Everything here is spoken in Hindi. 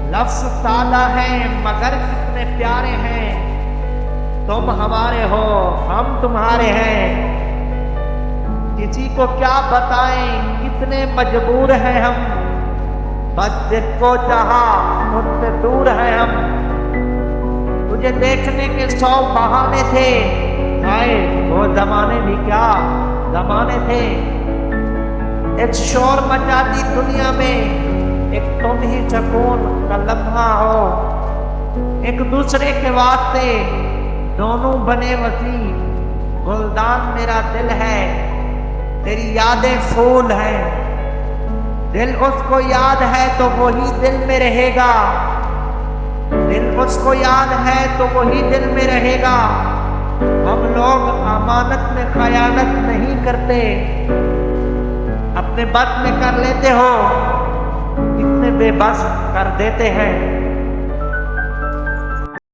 लफ्ज सादा है मगर कितने प्यारे हैं। तुम हमारे हो हम तुम्हारे हैं। किसी को क्या बताएं कितने मजबूर हैं हम। बस जिसको चाहा उससे दूर हैं हम। तुझे देखने के 100 बहाने थे। हाय वो जमाने भी क्या जमाने थे। एक शोर मचाती दुनिया में एक तुम ही सुकून का लम्हा हो। एक दूसरे के वास्ते दोनों बने वसी। गुलदान मेरा दिल है तेरी यादें फूल हैं। दिल उसको याद है तो वही दिल में रहेगा। दिल उसको याद है तो वही दिल में रहेगा। हम लोग अमानत में खयानत नहीं करते। अपने बस में कर लेते हो इसमें बेबस कर देते हैं।